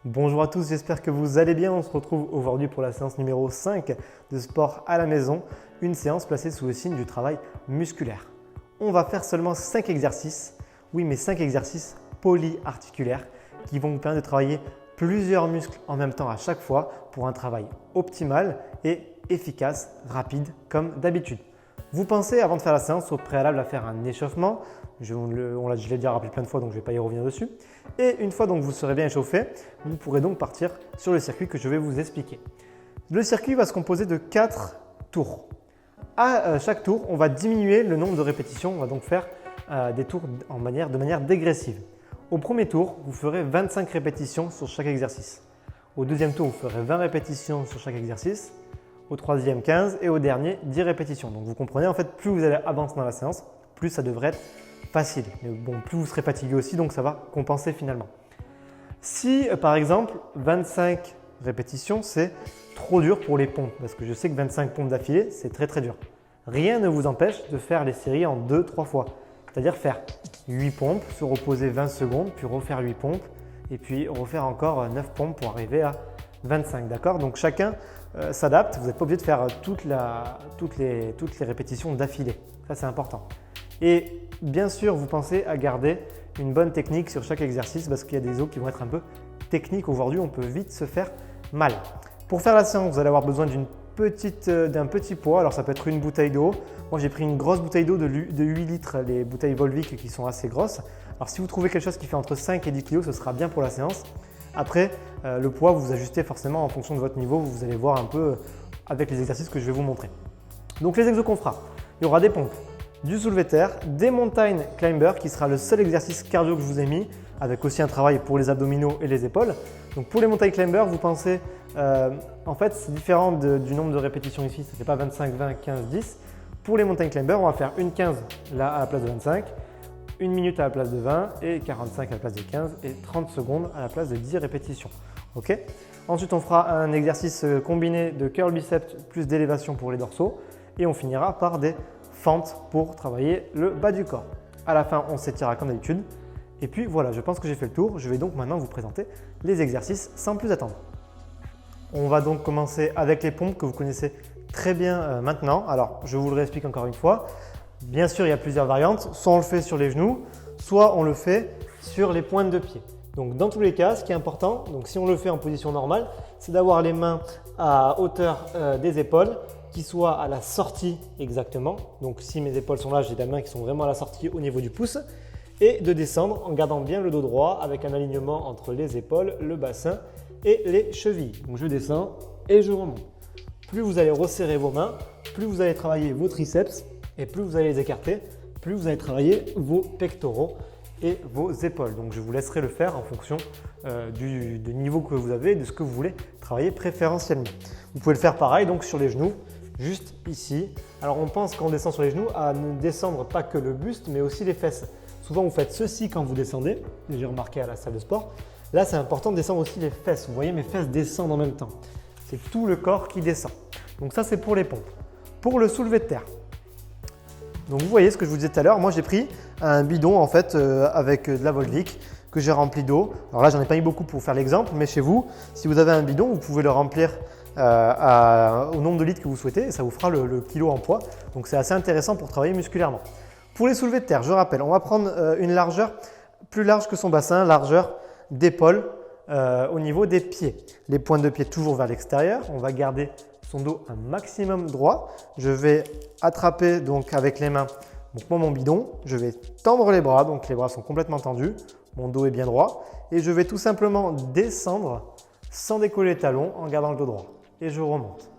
Bonjour à tous, j'espère que vous allez bien. On se retrouve aujourd'hui pour la séance numéro 5 de sport à la maison, une séance placée sous le signe du travail musculaire. On va faire seulement 5 exercices, oui mais 5 exercices polyarticulaires qui vont vous permettre de travailler plusieurs muscles en même temps à chaque fois pour un travail optimal et efficace, rapide comme d'habitude. Vous pensez avant de faire la séance au préalable à faire un échauffement. Je l'ai déjà rappelé plein de fois donc je ne vais pas y revenir dessus. Et une fois donc vous serez bien échauffé, vous pourrez donc partir sur le circuit que je vais vous expliquer. Le circuit va se composer de 4 tours. À chaque tour, on va diminuer le nombre de répétitions. On va donc faire des tours de manière dégressive. Au premier tour, vous ferez 25 répétitions sur chaque exercice. Au deuxième tour, vous ferez 20 répétitions sur chaque exercice. Au troisième, 15 et au dernier, 10 répétitions. Donc vous comprenez, en fait, plus vous allez avancer dans la séance, plus ça devrait être facile. Mais bon, plus vous serez fatigué aussi, donc ça va compenser finalement. Si par exemple 25 répétitions, c'est trop dur pour les pompes, parce que je sais que 25 pompes d'affilée, c'est très dur. Rien ne vous empêche de faire les séries en 2-3 fois. C'est-à-dire faire 8 pompes, se reposer 20 secondes, puis refaire 8 pompes, et puis refaire encore 9 pompes pour arriver à 25. D'accord? Donc chacun s'adapte, vous n'êtes pas obligé de faire toutes les répétitions d'affilée. Ça, c'est important. Et bien sûr, vous pensez à garder une bonne technique sur chaque exercice parce qu'il y a des os qui vont être un peu techniques. Aujourd'hui, on peut vite se faire mal. Pour faire la séance, vous allez avoir besoin d'un petit poids. Alors, ça peut être une bouteille d'eau. Moi, j'ai pris une grosse bouteille d'eau de 8 litres, les bouteilles Volvic qui sont assez grosses. Alors, si vous trouvez quelque chose qui fait entre 5 et 10 kg, ce sera bien pour la séance. Après, le poids, vous ajustez forcément en fonction de votre niveau. Vous allez voir un peu avec les exercices que je vais vous montrer. Donc, les exos qu'on fera, il y aura des pompes, du soulevé de terre, des mountain climbers qui sera le seul exercice cardio que je vous ai mis avec aussi un travail pour les abdominaux et les épaules. Donc pour les mountain climbers, vous pensez, en fait c'est différent du nombre de répétitions ici, ça ne fait pas 25, 20, 15, 10. Pour les mountain climbers, on va faire une 15 là à la place de 25, une minute à la place de 20 et 45 à la place de 15 et 30 secondes à la place de 10 répétitions. Ok. Ensuite, on fera un exercice combiné de curl biceps plus d'élévation pour les dorsaux et on finira par des fente pour travailler le bas du corps. À la fin, on s'étirera comme d'habitude. Et puis voilà, je pense que j'ai fait le tour. Je vais donc maintenant vous présenter les exercices sans plus attendre. On va donc commencer avec les pompes que vous connaissez très bien maintenant. Alors, je vous le réexplique encore une fois. Bien sûr, il y a plusieurs variantes. Soit on le fait sur les genoux, soit on le fait sur les pointes de pied. Donc, dans tous les cas, ce qui est important, donc si on le fait en position normale, c'est d'avoir les mains à hauteur des épaules qui soit à la sortie exactement. Donc si mes épaules sont là, j'ai des mains qui sont vraiment à la sortie au niveau du pouce. Et de descendre en gardant bien le dos droit avec un alignement entre les épaules, le bassin et les chevilles. Donc je descends et je remonte. Plus vous allez resserrer vos mains, plus vous allez travailler vos triceps et plus vous allez les écarter, plus vous allez travailler vos pectoraux et vos épaules. Donc je vous laisserai le faire en fonction du niveau que vous avez et de ce que vous voulez travailler préférentiellement. Vous pouvez le faire pareil donc sur les genoux. Juste ici. Alors on pense quand on descend sur les genoux à ne descendre pas que le buste mais aussi les fesses. Souvent vous faites ceci quand vous descendez, j'ai remarqué à la salle de sport. Là c'est important de descendre aussi les fesses. Vous voyez mes fesses descendent en même temps. C'est tout le corps qui descend. Donc ça c'est pour les pompes. Pour le soulevé de terre. Donc vous voyez ce que je vous disais tout à l'heure, moi j'ai pris un bidon en fait avec de la Volvic que j'ai rempli d'eau. Alors là j'en ai pas mis beaucoup pour faire l'exemple mais chez vous, si vous avez un bidon, vous pouvez le remplir au nombre de litres que vous souhaitez et ça vous fera le kilo en poids. Donc c'est assez intéressant pour travailler musculairement. Pour les soulevés de terre, je rappelle, on va prendre une largeur plus large que son bassin, largeur d'épaule au niveau des pieds. Les pointes de pied toujours vers l'extérieur. On va garder son dos un maximum droit. Je vais attraper donc avec les mains mon bidon. Je vais tendre les bras, donc les bras sont complètement tendus. Mon dos est bien droit et je vais tout simplement descendre sans décoller les talons en gardant le dos droit. Et je remonte.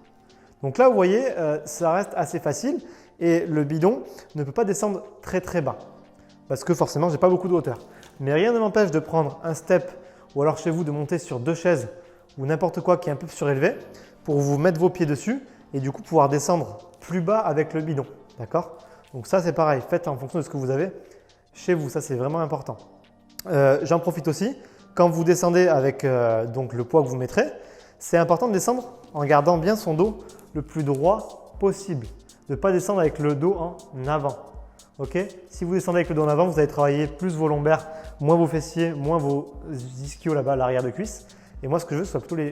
Donc là, vous voyez, ça reste assez facile et le bidon ne peut pas descendre très bas parce que forcément, je n'ai pas beaucoup de hauteur. Mais rien ne m'empêche de prendre un step ou alors chez vous de monter sur 2 chaises ou n'importe quoi qui est un peu surélevé pour vous mettre vos pieds dessus et du coup pouvoir descendre plus bas avec le bidon. D'accord? Donc ça, c'est pareil. Faites en fonction de ce que vous avez chez vous. Ça, c'est vraiment important. J'en profite aussi. Quand vous descendez avec donc le poids que vous mettrez, c'est important de descendre en gardant bien son dos le plus droit possible. De ne pas descendre avec le dos en avant. Okay. Si vous descendez avec le dos en avant, vous allez travailler plus vos lombaires, moins vos fessiers, moins vos ischios là-bas à l'arrière de cuisse. Et moi, ce que je veux,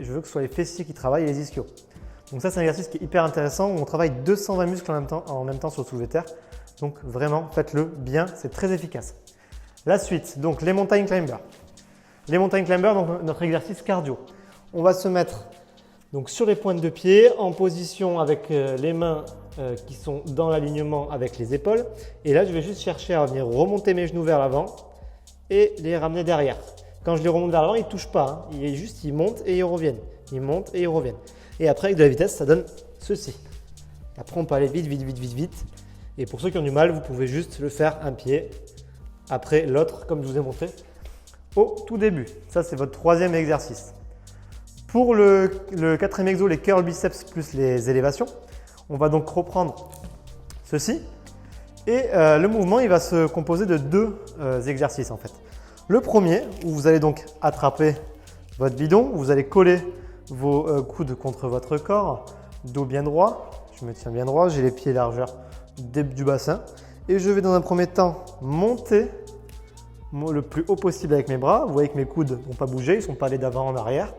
je veux que ce soit les fessiers qui travaillent et les ischios. Donc ça, c'est un exercice qui est hyper intéressant où on travaille 220 muscles en même temps sur le soulevé de terre. Donc vraiment, faites-le bien, c'est très efficace. La suite, donc les mountain climbers. Les mountain climbers, donc notre exercice cardio. On va se mettre donc sur les pointes de pied, en position avec les mains qui sont dans l'alignement avec les épaules. Et là, je vais juste chercher à venir remonter mes genoux vers l'avant et les ramener derrière. Quand je les remonte vers l'avant, ils ne touchent pas. Hein. Ils montent et ils reviennent. Ils montent et ils reviennent. Et après, avec de la vitesse, ça donne ceci. Après, on peut aller vite, vite, vite, vite, vite. Et pour ceux qui ont du mal, vous pouvez juste le faire un pied après l'autre, comme je vous ai montré au tout début. Ça, c'est votre troisième exercice. Pour le quatrième exo, les curl biceps plus les élévations, on va donc reprendre ceci. Et le mouvement, il va se composer de deux exercices en fait. Le premier, où vous allez donc attraper votre bidon, vous allez coller vos coudes contre votre corps, dos bien droit. Je me tiens bien droit, j'ai les pieds largeur du bassin. Et je vais dans un premier temps monter le plus haut possible avec mes bras. Vous voyez que mes coudes ne vont pas bouger, ils ne sont pas allés d'avant en arrière.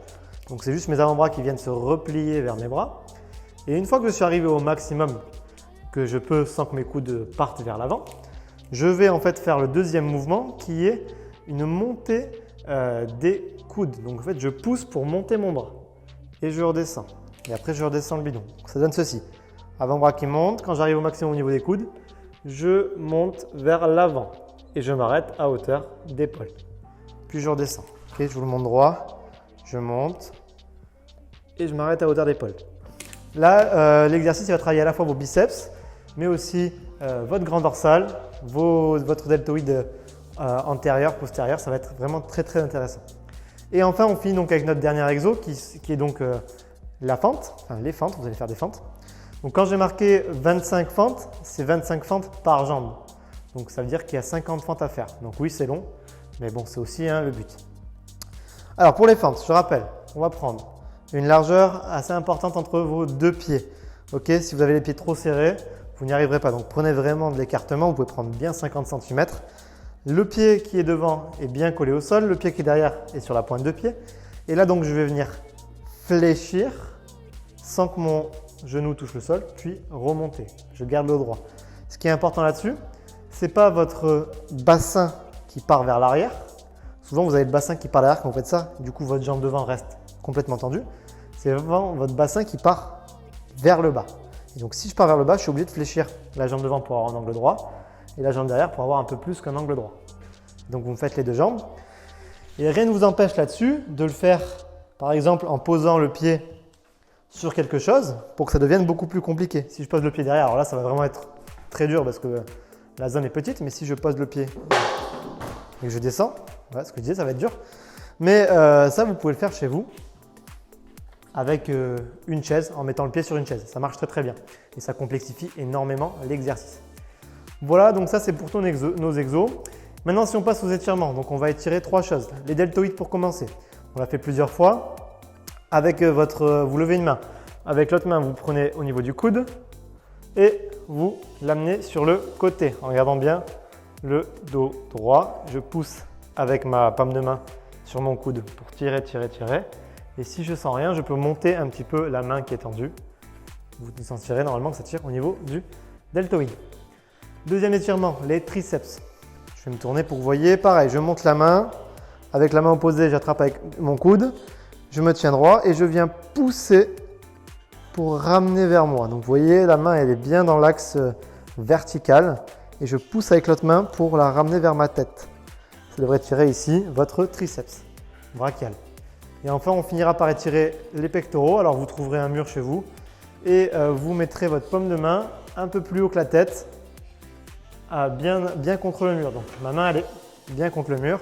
Donc c'est juste mes avant-bras qui viennent se replier vers mes bras. Et une fois que je suis arrivé au maximum que je peux sans que mes coudes partent vers l'avant, je vais en fait faire le deuxième mouvement qui est une montée des coudes. Donc en fait, je pousse pour monter mon bras et je redescends. Et après, je redescends le bidon. Donc, ça donne ceci. Avant-bras qui monte. Quand j'arrive au maximum au niveau des coudes, je monte vers l'avant et je m'arrête à hauteur d'épaule. Puis je redescends. Okay, je vous le montre droit. Je monte et je m'arrête à hauteur d'épaule. Là, l'exercice va travailler à la fois vos biceps, mais aussi votre grand dorsal, votre deltoïde antérieur, postérieur. Ça va être vraiment très très intéressant. Et enfin, on finit donc avec notre dernier exo qui est donc la fente, enfin les fentes. Vous allez faire des fentes. Donc quand j'ai marqué 25 fentes, c'est 25 fentes par jambe. Donc ça veut dire qu'il y a 50 fentes à faire. Donc oui, c'est long, mais bon, c'est aussi le but. Alors pour les fentes, je rappelle, on va prendre une largeur assez importante entre vos deux pieds. Ok, si vous avez les pieds trop serrés, vous n'y arriverez pas. Donc prenez vraiment de l'écartement, vous pouvez prendre bien 50 cm. Le pied qui est devant est bien collé au sol, le pied qui est derrière est sur la pointe de pied. Et là donc je vais venir fléchir sans que mon genou touche le sol, puis remonter. Je garde le droit. Ce qui est important là-dessus, ce n'est pas votre bassin qui part vers l'arrière. Souvent, vous avez le bassin qui part derrière quand vous faites ça. Du coup, votre jambe devant reste complètement tendue. C'est vraiment votre bassin qui part vers le bas. Et donc, si je pars vers le bas, je suis obligé de fléchir la jambe devant pour avoir un angle droit et la jambe derrière pour avoir un peu plus qu'un angle droit. Donc, vous me faites les deux jambes. Et rien ne vous empêche là-dessus de le faire, par exemple, en posant le pied sur quelque chose pour que ça devienne beaucoup plus compliqué. Si je pose le pied derrière, alors là, ça va vraiment être très dur parce que la zone est petite. Mais si je pose le pied et que je descends, voilà ce que je disais, ça va être dur. Mais ça, vous pouvez le faire chez vous avec une chaise, en mettant le pied sur une chaise. Ça marche très très bien et ça complexifie énormément l'exercice. Voilà, donc ça c'est pour nos exos. Maintenant, si on passe aux étirements, donc on va étirer trois choses. Les deltoïdes pour commencer. On l'a fait plusieurs fois. Avec vous levez une main. Avec l'autre main, vous prenez au niveau du coude et vous l'amenez sur le côté en gardant bien le dos droit. Je pousse avec ma paume de main sur mon coude pour tirer, tirer, tirer. Et si je sens rien, je peux monter un petit peu la main qui est tendue. Vous sentirez normalement que ça tire au niveau du deltoïde. Deuxième étirement, les triceps. Je vais me tourner pour que vous voyez. Pareil, je monte la main. Avec la main opposée, j'attrape avec mon coude. Je me tiens droit et je viens pousser pour ramener vers moi. Donc vous voyez, la main elle est bien dans l'axe vertical et je pousse avec l'autre main pour la ramener vers ma tête. Ça devrait tirer ici votre triceps brachial. Et enfin, on finira par étirer les pectoraux. Alors vous trouverez un mur chez vous et vous mettrez votre paume de main un peu plus haut que la tête, bien contre le mur. Donc ma main elle est bien contre le mur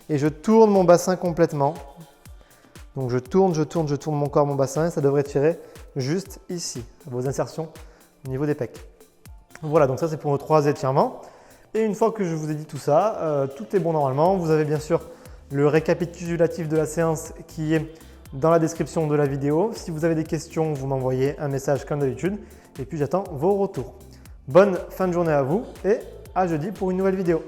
et je tourne mon bassin complètement. Donc je tourne mon corps, mon bassin et ça devrait tirer juste ici, à vos insertions au niveau des pecs. Voilà, donc ça c'est pour nos trois étirements. Et une fois que je vous ai dit tout ça, tout est bon normalement. Vous avez bien sûr le récapitulatif de la séance qui est dans la description de la vidéo. Si vous avez des questions, vous m'envoyez un message comme d'habitude. Et puis j'attends vos retours. Bonne fin de journée à vous et à jeudi pour une nouvelle vidéo.